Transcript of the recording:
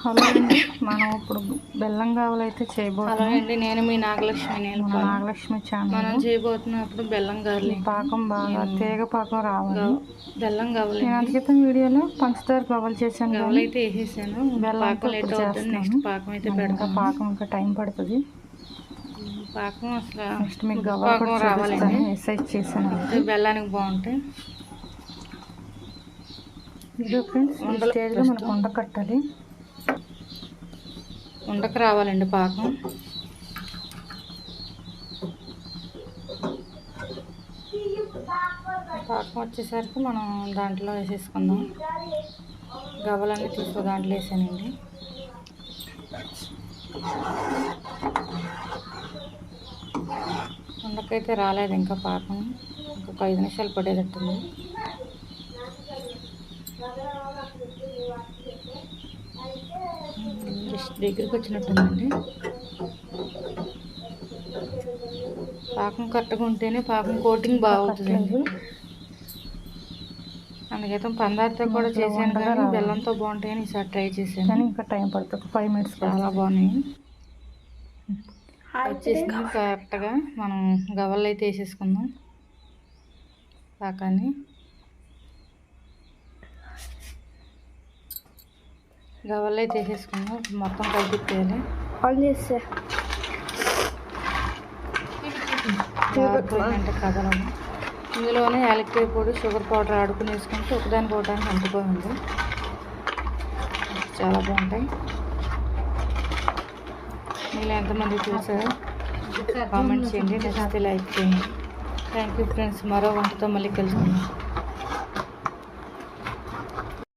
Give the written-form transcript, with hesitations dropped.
Hello అండి, మనం ఇప్పుడు బెల్లం గారెలు అయితే చేయబోతున్నాం. హలో అండి, నేను మీ నాగలక్ష్మి. నాగలక్ష్మి ఛానల్. మనం చేయబోతున్నప్పుడు బెల్లం గారెలు. పాకం బాగా తీగ పాకం రావాలి. బెల్లం గవ్వలు. అంతకితం వీడియోలో పంచదార గవ్వలు చేశాను. గవ్వలు అయితే వేసేసాను. బెల్లం లేట్ అవుతుంది. నెక్స్ట్ పాకం అయితే పెడతాను. పాకం ఇంకా టైం పడుతుంది. పాకం అసలు నెక్స్ట్ మీకు గవ్వలు కూడా రావాలండి. ఎక్సైజ్ చేశాను. బెల్లానికి బాగుంటాయి. ఇది ఫ్రెండ్స్, ఈ స్టేజ్లో మనకు ఉండ కట్టాలి. ఉండకు రావాలండి పాకం. పాకం వచ్చేసరికి మనం దాంట్లో వేసేసుకుందాం. గవ్వలన్నీ తీసుకు దాంట్లో వేసానండి. ఉండకైతే రాలేదు ఇంకా పాకం. ఇంకొక 5 నిమిషాలు పడేటట్టుంది. జస్ట్ దగ్గరికి వచ్చినట్టుందండి. పాకం కరెక్ట్గా ఉంటేనే పాకం కోటింగ్ బాగుంటుందండి. అందుకైతే పందారితో కూడా చేశాను, కానీ బెల్లంతో బాగుంటాయని ఈసారి ట్రై చేశాను. ఇంకా టైం పడుతుంది. 5 మినిట్స్. చాలా బాగున్నాయి. వచ్చేసింది కరెక్ట్గా. మనం గవ్వలు అయితే వేసేసుకుందాం. పాకాన్ని గవ్వలు అయితే వేసేసుకుందాం. మొత్తం కలిపియాలి. అంటే కదలము. ఇందులోనే యాలక్కాయ పొడి, షుగర్ పౌడర్ ఆడుకుని వేసుకుంటే ఒకదానికి ఒకదానికి అంటుకోండి. చాలా బాగుంటాయి. మీరు ఎంతమంది చూసారో కామెంట్ చేయండి. నచ్చితే లైక్ చేయండి. Thank you friends. మరో వంటతో మళ్ళీ కలుసుకుందాం.